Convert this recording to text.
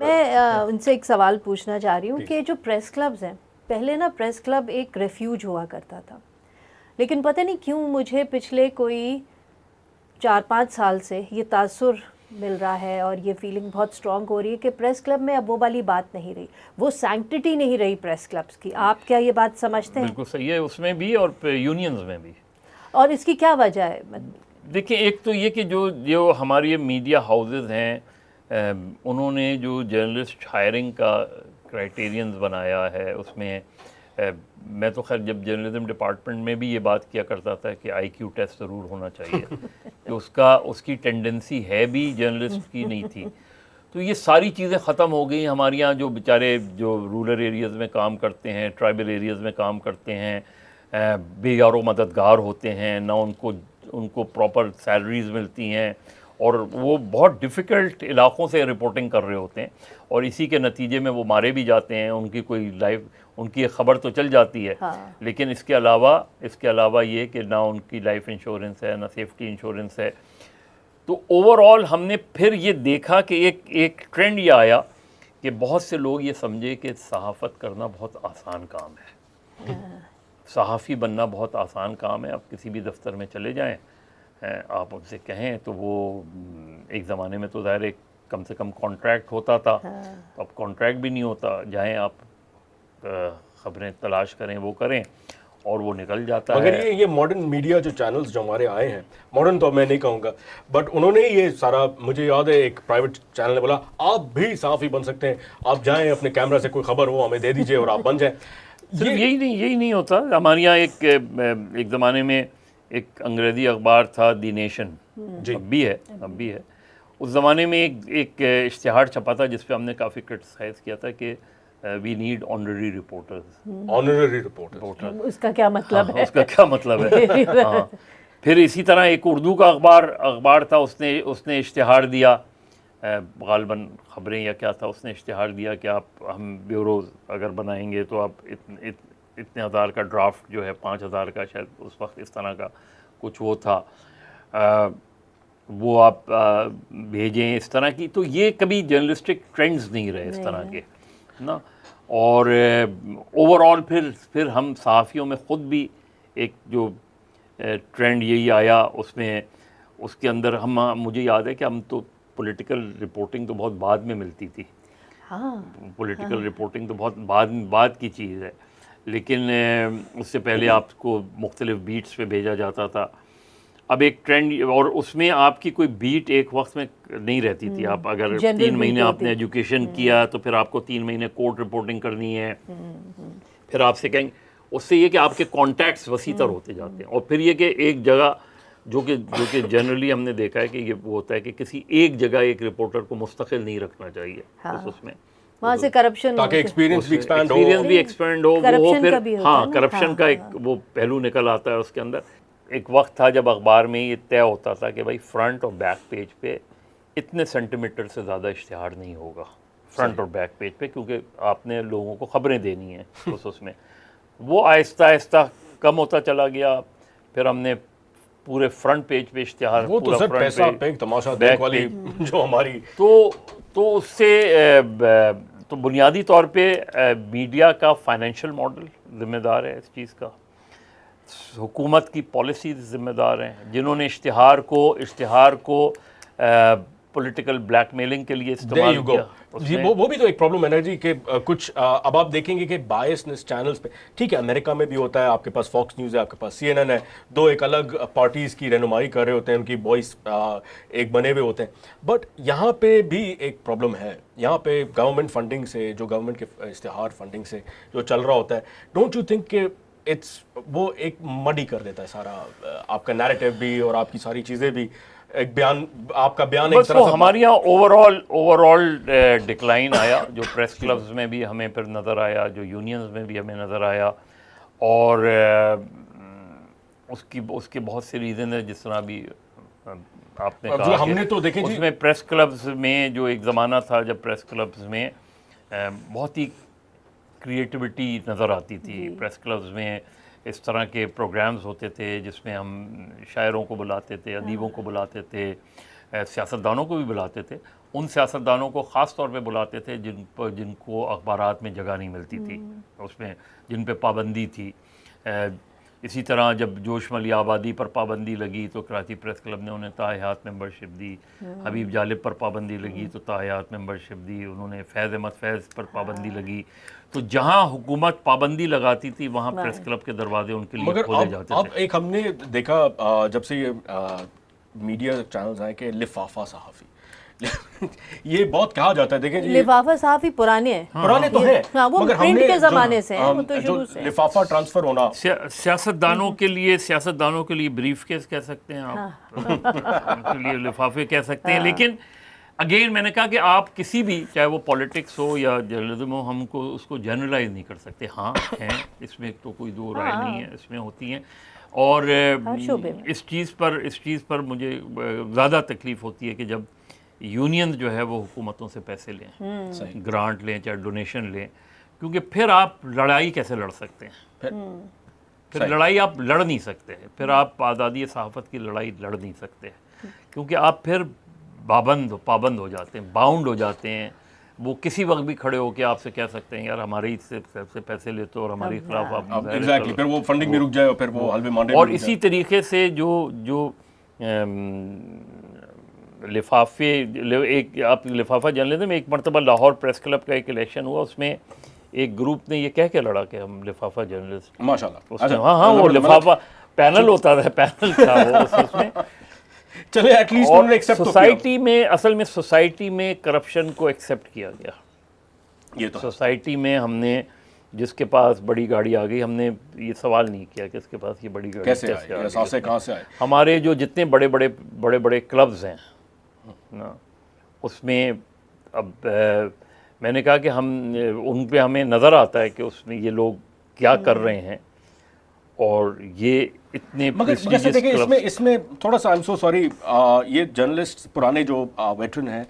میں ان سے ایک سوال پوچھنا چاہ رہی ہوں کہ جو پریس کلبز ہیں، پہلے نا پریس کلب ایک ریفیوج ہوا کرتا تھا، لیکن پتہ نہیں کیوں مجھے پچھلے کوئی 4-5 سال سے یہ تاثر مل رہا ہے اور یہ فیلنگ بہت اسٹرانگ ہو رہی ہے کہ پریس کلب میں اب وہ والی بات نہیں رہی، وہ سینکٹٹی نہیں رہی پریس کلبز کی. آپ کیا یہ بات سمجھتے ہیں؟ بالکل صحیح ہے، اس میں بھی اور یونینز میں بھی. اور اس کی کیا وجہ ہے؟ دیکھیں، ایک تو یہ کہ جو ہماری میڈیا ہاؤسز ہیں، انہوں نے جو جرنلسٹ ہائرنگ کا کرائٹیرینز بنایا ہے، اس میں میں تو خیر جب جرنلزم ڈپارٹمنٹ میں بھی یہ بات کیا کرتا تھا کہ آئی کیو ٹیسٹ ضرور ہونا چاہیے کہ اس کی ٹینڈنسی ہے بھی جرنلسٹ کی نہیں تھی. تو یہ ساری چیزیں ختم ہو گئی ہمارے یہاں. جو بیچارے جو رورل ایریاز میں کام کرتے ہیں، ٹرائبل ایریاز میں کام کرتے ہیں، بے یار و مددگار ہوتے ہیں، نہ ان کو پراپر سیلریز ملتی ہیں، اور وہ بہت ڈیفیکلٹ علاقوں سے رپورٹنگ کر رہے ہوتے ہیں، اور اسی کے نتیجے میں وہ مارے بھی جاتے ہیں. ان کی کوئی لائف، ان کی ایک خبر تو چل جاتی ہے، لیکن اس کے علاوہ یہ کہ نہ ان کی لائف انشورنس ہے، نہ سیفٹی انشورنس ہے. تو اوور آل ہم نے پھر یہ دیکھا کہ ایک ٹرینڈ یہ آیا کہ بہت سے لوگ یہ سمجھے کہ صحافت کرنا بہت آسان کام ہے، صحافی بننا بہت آسان کام ہے. آپ کسی بھی دفتر میں چلے جائیں، آپ ان سے کہیں تو وہ ایک زمانے میں تو ظاہر کم سے کم کانٹریکٹ ہوتا تھا، اب کانٹریکٹ بھی نہیں ہوتا. جائیں آپ خبریں تلاش کریں، وہ کریں، اور وہ نکل جاتا ہے. مگر یہ ماڈرن میڈیا جو چینلز جو ہمارے آئے ہیں، ماڈرن تو میں نہیں کہوں گا، بٹ انہوں نے یہ سارا، مجھے یاد ہے ایک پرائیویٹ چینل نے بولا آپ بھی صحافی بن سکتے ہیں، آپ جائیں اپنے کیمرہ سے کوئی خبر ہو ہمیں دے دیجئے اور آپ بن جائیں. صرف یہی نہیں ہوتا. ہمارے یہاں ایک زمانے میں ایک انگریزی اخبار تھا دی نیشن، اب بھی ہے. اس زمانے میں ایک اشتہار چھپا تھا جس پہ ہم نے کافی کرٹیسائز کیا تھا کہ we need honorary reporters. Honorary reporters اس کا کیا مطلب ہے؟ اس کا کیا مطلب ہے؟ ہاں. پھر اسی طرح ایک اردو کا اخبار تھا، اس نے اشتہار دیا، غالباً خبریں یا کیا تھا، اس نے اشتہار دیا کہ ہم بیوروز اگر بنائیں گے تو آپ اتنے ہزار کا ڈرافٹ جو ہے، 5,000 کا شاید اس وقت اس طرح کا کچھ وہ تھا، وہ آپ بھیجیں اس طرح کی. تو یہ کبھی جرنلسٹک ٹرینڈز نہیں رہے اس طرح کے نا. اور اوور آل پھر ہم صحافیوں میں خود بھی ایک جو ٹرینڈ یہی آیا، اس کے اندر مجھے یاد ہے کہ ہم تو پولیٹیکل رپورٹنگ تو بہت بعد میں ملتی تھی. پولیٹیکل رپورٹنگ تو بہت بعد کی چیز ہے، لیکن اس سے پہلے آپ کو مختلف بیٹس پہ بھیجا جاتا تھا. اب ایک ٹرینڈ، اور اس میں آپ کی کوئی بیٹ ایک وقت میں نہیں رہتی تھی. آپ اگر 3 مہینے آپ نے ایجوکیشن کیا تو پھر آپ کو 3 مہینے کورٹ رپورٹنگ کرنی ہے. پھر آپ سے کہیں، اس سے یہ کہ آپ کے کانٹیکٹس وسیع تر ہوتے جاتے ہیں. اور پھر یہ کہ ایک جگہ جو کہ جنرلی ہم نے دیکھا ہے کہ یہ وہ ہوتا ہے کہ کسی ایک جگہ ایک رپورٹر کو مستقل نہیں رکھنا چاہیے اس میں، وہاں سے کرپشن، تاکہ ایکسپیرینس بھی ایکسپینڈ ہو. وہ پھر ہاں کرپشن کا ایک وہ پہلو نکل آتا ہے اس کے اندر. ایک وقت تھا جب اخبار میں یہ طے ہوتا تھا کہ بھائی فرنٹ اور بیک پیج پہ اتنے سینٹی میٹر سے زیادہ اشتہار نہیں ہوگا، فرنٹ اور بیک پیج پہ، کیونکہ آپ نے لوگوں کو خبریں دینی ہیں اس میں. وہ آہستہ آہستہ کم ہوتا چلا گیا. پھر ہم نے پورے فرنٹ پیج پہ اشتہار، وہ تو سر پیسہ پیک تماشا دیکھ والی جو ہماری، تو اس سے تو بنیادی طور پہ میڈیا کا فائنینشیل ماڈل ذمہ دار ہے اس چیز کا، حکومت کی پالیسیز ذمہ دار ہیں، جنہوں نے اشتہار کو پولیٹیکل بلیک میلنگ کے لیے استعمال کیا. جی وہ بھی تو ایک پرابلم ہے نا جی، کہ کچھ اب آپ دیکھیں گے کہ بائسنس چینلز پہ، ٹھیک ہے امریکہ میں بھی ہوتا ہے، آپ کے پاس فاکس نیوز ہے، آپ کے پاس CNN ہے، دو ایک الگ پارٹیز کی رہنمائی کر رہے ہوتے ہیں، ان کی وائس ایک بنے ہوئے ہوتے ہیں. بٹ یہاں پہ بھی ایک پرابلم ہے، یہاں پہ گورنمنٹ فنڈنگ سے، جو گورنمنٹ کے اشتہار فنڈنگ سے جو چل رہا ہوتا ہے، ڈونٹ یو تھنک کہ وہ ایک مڈی کر دیتا ہے سارا آپ کا نیریٹو بھی اور آپ کی ساری چیزیں بھی، ایک بیان، آپ کا بیان ایک طرح سے. ہمارے یہاں اوور آل ڈکلائن آیا، جو پریس کلبز میں بھی ہمیں پھر نظر آیا، جو یونینز میں بھی ہمیں نظر آیا، اور اس کے بہت سے ریزن ہیں. جس طرح بھی آپ نے کہا ہم نے تو دیکھیں اس میں پریس کلبز میں جو ایک زمانہ تھا جب پریس کلبز میں بہت ہی کریٹیوٹی نظر آتی تھی. پریس کلبز میں اس طرح کے پروگرامز ہوتے تھے جس میں ہم شاعروں کو بلاتے تھے، ادیبوں کو بلاتے تھے، سیاستدانوں کو بھی بلاتے تھے، ان سیاستدانوں کو خاص طور پہ بلاتے تھے جن کو اخبارات میں جگہ نہیں ملتی تھی، اس میں جن پہ پابندی تھی۔ اسی طرح جب جوش ملی آبادی پر پابندی لگی تو کراچی پریس کلب نے انہیں تاحیات ممبرشپ دی، حبیب جالب پر پابندی لگی تو تاحیات ممبرشپ دی، انہوں نے فیض احمد فیض پر پابندی لگی۔ تو جہاں حکومت پابندی لگاتی تھی وہاں پریس کلب کے دروازے ان کے لیے مگر کھولے جاتے اب تھے۔ ایک ہم نے دیکھا جب سے یہ میڈیا چینلز آئے کہ لفافہ صحافی یہ بہت کہا جاتا ہے، دیکھیں جی لفافہ صحافی پرانے ہیں، پرانے تو ہیں ہاں وہ مگر ہم پرنٹ نے کے زمانے سے ہیں، وہ تو جو شروع سے لفافہ ٹرانسفر ہونا سیاستدانوں کے لیے بریف کیس کہہ سکتے ہیں آپ، ان کے لیے لفافے کہہ سکتے ہیں۔ لیکن اگین میں نے کہا کہ آپ کسی بھی، چاہے وہ پالیٹکس ہو یا جرنلزم ہو، ہم کو اس کو جنرلائز نہیں کر سکتے۔ ہاں ہیں، اس میں تو کوئی دو رائے نہیں ہے، اس میں ہوتی ہیں۔ اور اس چیز پر مجھے زیادہ تکلیف ہوتی ہے کہ جب یونین جو ہے وہ حکومتوں سے پیسے لیں، گرانٹ لیں، چاہے ڈونیشن لیں، کیونکہ پھر آپ لڑائی کیسے لڑ سکتے ہیں؟ پھر لڑائی آپ لڑ نہیں سکتے، پھر آپ آزادی صحافت کی لڑائی لڑ نہیں سکتے، کیونکہ آپ پھر پابند ہو جاتے ہیں، باؤنڈ ہو جاتے ہیں۔ وہ کسی وقت بھی کھڑے ہو کے آپ سے کہہ سکتے ہیں یار ہمارے سے پیسے لیتے اور ہمارے خلاف آپ ایگزیکٹلی، پھر وہ فنڈنگ بھی رک جائے اور پھر وہ حلوے مانڈے بھی اور رک اسی جائے۔ طریقے سے جو لفافے، آپ لفافہ جرنلزم میں ایک مرتبہ لاہور پریس کلب کا ایک الیکشن ہوا، اس میں ایک گروپ نے یہ کہہ کے لڑا کہ ہم لفافہ جرنلسٹ، ماشاء اللہ، ہاں وہ لفافہ پینل ہوتا تھا، پینل تھا وہ اس میں۔ چلے ایٹ لیسٹ انہوں نے ایکسیپٹ تو کیا۔ سوسائٹی میں، اصل میں سوسائٹی میں کرپشن کو ایکسیپٹ کیا گیا۔ یہ تو سوسائٹی میں ہم نے، جس کے پاس بڑی گاڑی آ گئی، ہم نے یہ سوال نہیں کیا کہ اس کے پاس یہ بڑی گاڑی کیسے آئے، اثاثے کہاں سے آئے۔ ہمارے جو جتنے بڑے کلبز ہیں نا، اس میں اب میں نے کہا کہ ہم ان پہ ہمیں نظر آتا ہے کہ اس میں یہ لوگ کیا کر رہے ہیں، اور یہ اتنے مگر جیسے دیکھیں اس میں تھوڑا سا، آئی ایم سو سوری، یہ جرنلسٹ پرانے جو ویٹرن ہیں